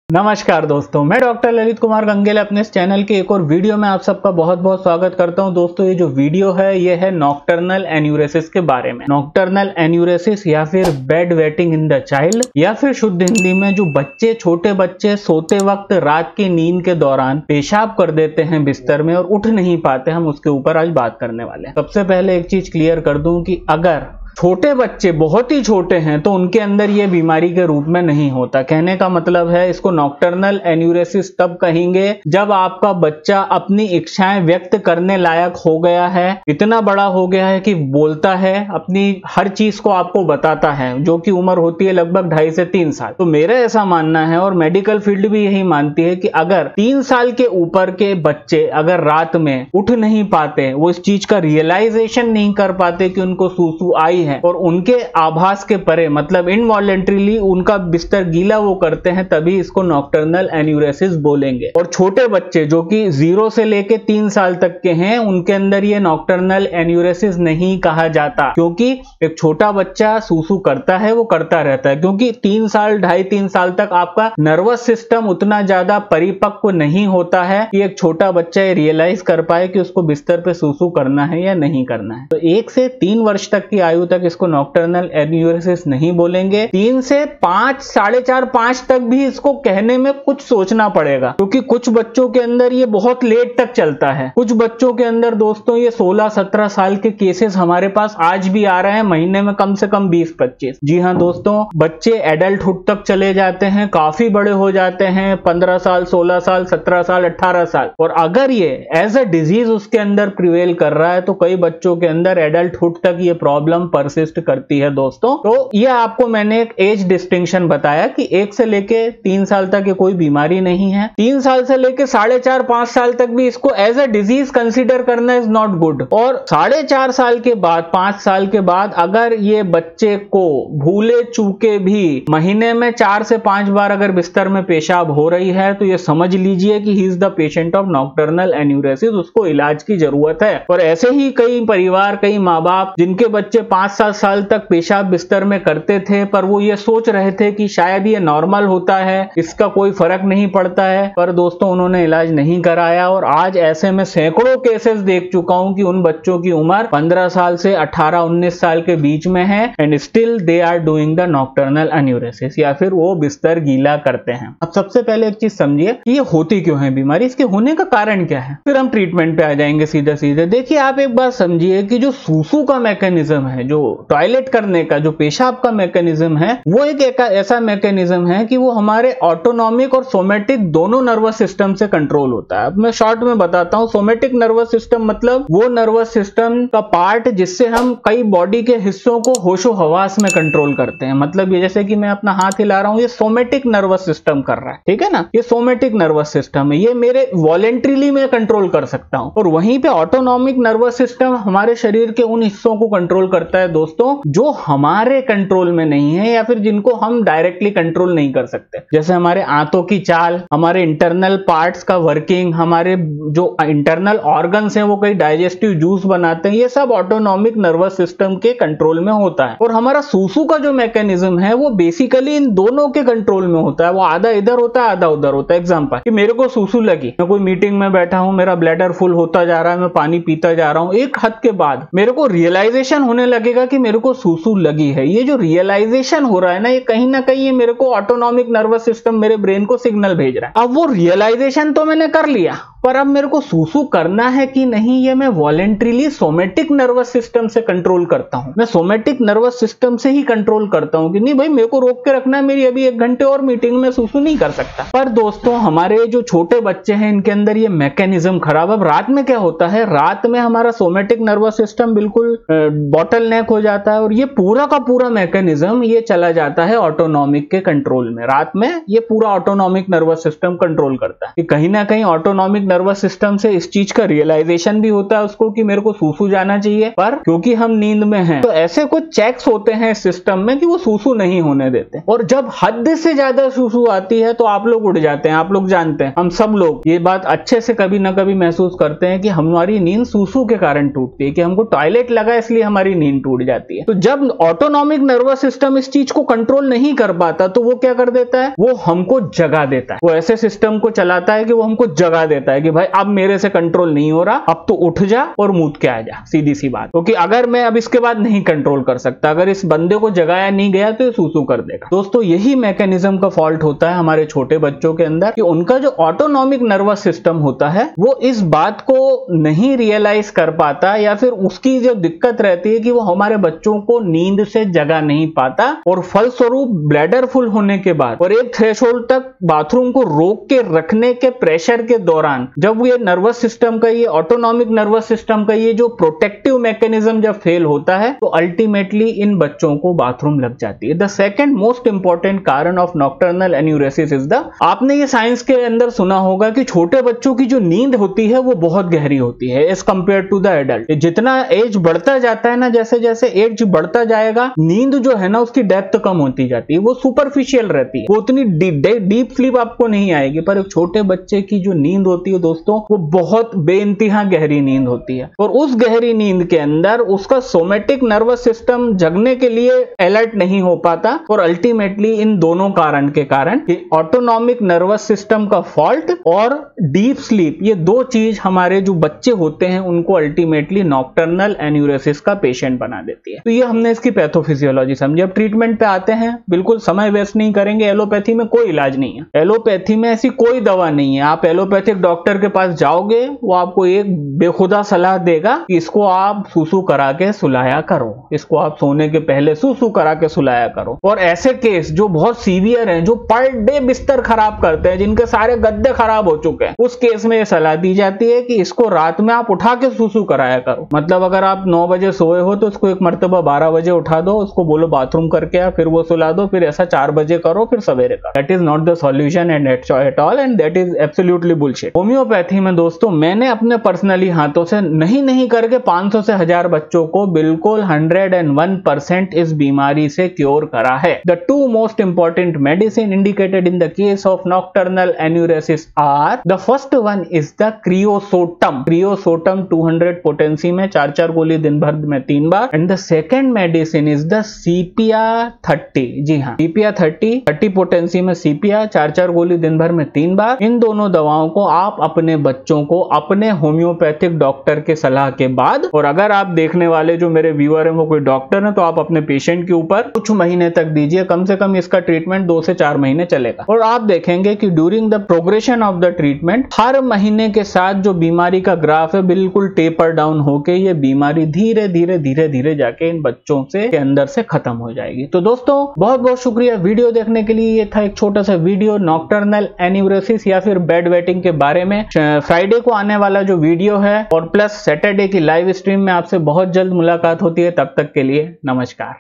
नमस्कार दोस्तों, मैं डॉक्टर ललित कुमार गंगेल अपने इस चैनल के एक और वीडियो में आप सबका बहुत बहुत स्वागत करता हूं। दोस्तों, ये जो वीडियो है ये है नॉक्टर्नल एन्यूरेसिस के बारे में। नॉक्टर्नल एन्यूरेसिस या फिर bed waiting in the child, या फिर शुद्ध हिंदी में जो बच्चे, छोटे बच्चे सोते वक्त रात की नींद के दौरान पेशाब कर देते हैं बिस्तर में और उठ नहीं पाते, हम उसके ऊपर आज बात करने वाले हैं। सबसे पहले एक चीज क्लियर कर दूं कि अगर छोटे बच्चे बहुत ही छोटे हैं तो उनके अंदर ये बीमारी के रूप में नहीं होता। कहने का मतलब है, इसको नॉक्टर्नल एन्यूरेसिस तब कहेंगे जब आपका बच्चा अपनी इच्छाएं व्यक्त करने लायक हो गया है, इतना बड़ा हो गया है कि बोलता है, अपनी हर चीज को आपको बताता है, जो कि उम्र होती है लगभग 2.5 से 3 साल। तो मेरा ऐसा मानना है और मेडिकल फील्ड भी यही मानती है कि अगर 3 साल के ऊपर के बच्चे अगर रात में उठ नहीं पाते, वो इस चीज का रियलाइजेशन नहीं कर पाते कि उनको सूसू आई है और उनके आभास के परे, मतलब इनवॉलेंट्रीली उनका बिस्तर गीला वो करते हैं, तभी इसको नॉक्टर्नल एन्यूरेसिस बोलेंगे। और छोटे बच्चे जो कि 0 से लेके 3 साल तक के हैं, उनके अंदर ये नॉक्टर्नल एन्यूरेसिस नहीं कहा जाता, क्योंकि एक छोटा बच्चा सूसू करता है, वो करता रहता है, क्योंकि 3 साल 2.5-3 साल तक आपका नर्वस सिस्टम उतना ज्यादा परिपक्व नहीं होता है कि एक छोटा बच्चा ये रियलाइज कर पाए कि उसको बिस्तर पे सूसू करना है या नहीं करना है। तो 1 से 3 वर्ष तक की आयु तक इसको नॉक्टर्नल एन्यूरेसिस नहीं बोलेंगे। 3 से 5, 4.5, 5 तक भी इसको कहने में कुछ सोचना पड़ेगा, क्योंकि कुछ बच्चों के अंदर ये बहुत लेट तक चलता है। कुछ बच्चों के अंदर दोस्तों ये 16-17 साल के केसेस हमारे पास आज भी आ रहे हैं, महीने में कम से कम 20-25। जी हाँ दोस्तों, बच्चे एडल्टहुड तक चले जाते हैं, काफी बड़े हो जाते हैं, 15 साल, 16 साल, 17 साल, 18 साल। और अगर ये एज अ डिजीज उसके अंदर प्रिवेल कर रहा है तो कई बच्चों के अंदर एडल्टहुड तक ये प्रॉब्लम परसिस्ट करती है दोस्तों। तो ये आपको मैंने एक एज डिस्टिंक्शन बताया कि 1 से लेके 3 साल तक ये कोई बीमारी नहीं है। 3 साल से लेके 4.5-5 साल तक भी इसको एज अ डिजीज कंसीडर करना इज नॉट गुड। और 4.5 साल के बाद, 5 साल के बाद अगर ये बच्चे को भूले चूके भी महीने में 4 से 5 बार अगर बिस्तर में पेशाब हो रही है, तो ये समझ लीजिए कि he is the patient of nocturnal enuresis, उसको इलाज की जरूरत है। और ऐसे ही कई परिवार, कई माँ बाप जिनके बच्चे 5-7 साल तक पेशाब बिस्तर में करते थे, पर वो ये सोच रहे थे कि शायद ये नॉर्मल होता है, इसका कोई फर्क नहीं पड़ता है, पर दोस्तों उन्होंने इलाज नहीं कराया। और आज ऐसे में सैकड़ों केसेस देख चुका हूं कि उन बच्चों की उम्र 15 साल से 18-19 साल के बीच में है and still they are doing the nocturnal enuresis, या फिर वो बिस्तर गीला करते हैं। अब सबसे पहले एक चीज समझिए कि ये होती क्यों है बीमारी, इसके होने का कारण क्या है, फिर हम ट्रीटमेंट पे आ जाएंगे सीधे सीधे। देखिए, आप एक बात समझिए कि जो सूसू का मैकेनिज्म है, जो टॉयलेट करने का, जो पेशाब का मैकेनिज्म है, वो एक ऐसा मैकेनिज्म है कि वो हमारे ऑटोनॉमिक और सोमेटिक दोनों नर्वस सिस्टम से कंट्रोल होता है। अब मैं शॉर्ट में बताता हूं। सोमेटिक नर्वस सिस्टम मतलब वो नर्वस सिस्टम का पार्ट जिससे हम कई बॉडी के हिस्सों को होशो हवास में कंट्रोल करते हैं। मतलब ये जैसे कि मैं अपना हाथ हिला रहा हूं, ये सोमेटिक नर्वस सिस्टम कर रहा है, ठीक है ना, ये सोमेटिक नर्वस सिस्टम है, ये मेरे वॉलेंट्रीली मैं कंट्रोल कर सकता हूं। और वहीं पे ऑटोनॉमिक नर्वस सिस्टम हमारे शरीर के उन हिस्सों को कंट्रोल करता है दोस्तों जो हमारे कंट्रोल में नहीं है, या फिर जिनको हम डायरेक्टली कंट्रोल नहीं कर सकते। जैसे हमारे आंतों की चाल, हमारे इंटरनल पार्ट्स का वर्किंग, हमारे जो इंटरनल ऑर्गन्स हैं वो कई डाइजेस्टिव जूस बनाते हैं, ये सब ऑटोनॉमिक नर्वस सिस्टम के कंट्रोल में होता है। और हमारा सूसू का जो मैकेनिज्म है वो बेसिकली इन दोनों के कंट्रोल में होता है, वो आधा इधर होता है, आधा उधर होता है। एग्जांपल कि मेरे को सूसू लगी, मैं कोई मीटिंग में बैठा हूं, मेरा ब्लैडर फुल होता जा रहा है, मैं पानी पीता जा रहा हूं, एक हद के बाद मेरे को रियलाइजेशन होने लगेगा कि मेरे को सूसू लगी है। ये जो रियलाइजेशन हो रहा है ना, ये ना कहीं ये मेरे को ऑटोनॉमिक नर्वस सिस्टम मेरे ब्रेन को सिग्नल भेज रहा है। अब वो रियलाइजेशन तो मैंने कर लिया, पर अब मेरे को सूसू करना है कि नहीं, ये मैं वॉलेंट्रीली सोमेटिक नर्वस सिस्टम से कंट्रोल करता हूं। मैं सोमेटिक नर्वस सिस्टम से ही कंट्रोल करता हूं कि नहीं भाई, मेरे को रोक के रखना है, मेरी अभी 1 घंटे और मीटिंग में, सूसू नहीं कर सकता। पर दोस्तों, हमारे जो छोटे बच्चे हैं इनके अंदर ये मैकेनिज्म खराब। अब रात में क्या होता है, रात में हमारा सोमेटिक नर्वस सिस्टम बिल्कुल बॉटल नेक हो जाता है और ये पूरा का पूरा मैकेनिज्म ये चला जाता है ऑटोनॉमिक के कंट्रोल में। रात में ये पूरा ऑटोनॉमिक नर्वस सिस्टम कंट्रोल करता है कि कहीं ना कहीं ऑटोनॉमिक नर्वस सिस्टम से इस चीज का रियलाइजेशन भी होता है उसको कि मेरे को सूसू जाना चाहिए, पर क्योंकि हम नींद में हैं तो ऐसे कुछ चेक्स होते हैं इस सिस्टम में कि वो सूसू नहीं होने देते। और जब हद से ज्यादा सूसू आती है तो आप लोग उड़ जाते हैं। आप लोग जानते हैं, हम सब लोग ये बात अच्छे से कभी ना कभी महसूस करते हैं कि हमारी नींद सूसू के कारण टूटती है, कि हमको टॉयलेट लगा इसलिए हमारी नींद टूट जाती है। तो जब ऑटोनॉमिक नर्वस सिस्टम इस चीज को कंट्रोल नहीं कर पाता तो वो क्या कर देता है, वो हमको जगा देता है। वो ऐसे सिस्टम को चलाता है कि वो हमको जगा देता है कि भाई अब मेरे से कंट्रोल नहीं हो रहा, अब तो उठ जा और मूत के आ जा, सीधी सी बात। क्योंकि अगर मैं अब इसके बाद नहीं कंट्रोल कर सकता, अगर इस बंदे को जगाया नहीं गया तो ये सूसू कर देगा। दोस्तों यही मैकेनिज्म का फॉल्ट होता है हमारे छोटे बच्चों के अंदर, कि उनका जो ऑटोनॉमिक नर्वस सिस्टम होता है वो इस बात को नहीं रियलाइज कर पाता, या फिर उसकी जो दिक्कत रहती है कि वो हमारे बच्चों को नींद से जगा नहीं पाता, और फलस्वरूप ब्लैडर फुल होने के बाद और एक थ्रेशोल्ड तक बाथरूम को रोक के रखने के प्रेशर के दौरान जब ये नर्वस सिस्टम का, ये ऑटोनॉमिक नर्वस सिस्टम का ये जो प्रोटेक्टिव मैकेनिज्म जब फेल होता है तो अल्टीमेटली इन बच्चों को बाथरूम लग जाती है। द सेकंड मोस्ट इंपॉर्टेंट कारण of nocturnal enuresis is the, आपने ये साइंस के अंदर सुना होगा कि छोटे बच्चों की जो नींद होती है वो बहुत गहरी होती है as compare to the adult. जितना एज बढ़ता जाता है ना, जैसे जैसे एज बढ़ता जाएगा, नींद जो है ना उसकी डेप्थ कम होती जाती है, वो सुपरफिशियल रहती है, वो उतनी डीप स्लीप आपको नहीं आएगी। पर एक छोटे बच्चे की जो नींद होती है दोस्तों, वो बहुत बेइंतहा गहरी नींद होती है, और उस गहरी नींद के अंदर उसका सोमेटिक नर्वस सिस्टम जगने के लिए अलर्ट नहीं हो पाता, और अल्टीमेटली इन दोनों कारण के कारण ऑटोनॉमिक नर्वस सिस्टम का फॉल्ट और डीप स्लीप, ये दो चीज हमारे जो बच्चे होते हैं उनको अल्टीमेटली नॉक्टर्नल एन्यूरेसिस का पेशेंट बना देती है। तो ये हमने इसकी पैथोफिजियोलॉजी समझी। अब ट्रीटमेंट पे आते हैं, बिल्कुल समय वेस्ट नहीं करेंगे। एलोपैथी में कोई इलाज नहीं है, एलोपैथी में ऐसी कोई दवा नहीं है। आप एलोपैथिक डॉक्टर के पास जाओगे, वो आपको एक बेखुदा सलाह देगा कि इसको आप सूसू करा के सुलाया करो, इसको आप सोने के पहले सूसू करा के सुलाया करो। और ऐसे केस जो बहुत सीवियर हैं, जो पर डे बिस्तर खराब करते हैं, जिनके सारे गद्दे खराब हो चुके हैं, उस केस में यह सलाह दी जाती है कि इसको रात में आप उठा के सूसू कराया करो। मतलब अगर आप 9 बजे सोए हो तो उसको एक मर्तबा 12 बजे उठा दो, उसको बोलो बाथरूम करके आ, फिर वो सुला दो, फिर ऐसा 4 बजे करो, फिर सवेरे करो। That is not the solution and at all, and that is absolutely bullshit. Homeopathy में दोस्तों मैंने अपने पर्सनली हाथों से नहीं करके 500 से 1000 बच्चों को बिल्कुल 101% इस बीमारी से क्योर करा है। The two most important medicine indicated in the case of nocturnal enuresis are, the first one is the creosotum. Creosotum 200 potency में 4-4 गोली दिन भर में 3 बार। And the second medicine is the sepia 30। जी हाँ, सीपिया 30 पोटेंसी में सीपिया 4-4 गोली दिन भर में 3 बार। इन दोनों दवाओं को आप अपने बच्चों को अपने होम्योपैथिक डॉक्टर के सलाह के बाद, और अगर आप देखने वाले जो मेरे व्यूअर हैं वो कोई डॉक्टर है, तो आप अपने पेशेंट के ऊपर कुछ महीने तक दीजिए। कम से कम इसका ट्रीटमेंट 2 से 4 महीने चलेगा, और आप देखेंगे कि during the progression of the treatment हर महीने के साथ जो बीमारी का ग्राफ है बिल्कुल टेपर डाउन होके ये बीमारी धीरे धीरे जाके इन बच्चों से के अंदर से खत्म हो जाएगी। तो दोस्तों बहुत बहुत शुक्रिया वीडियो देखने के लिए। ये था एक छोटा सा वीडियो नॉक्टर्नल एन्यूरेसिस या फिर बेड वेटिंग के बारे में। फ्राइडे को आने वाला जो वीडियो है और प्लस सैटरडे की लाइव स्ट्रीम में आपसे बहुत जल्द मुलाकात होती है। तब तक के लिए नमस्कार।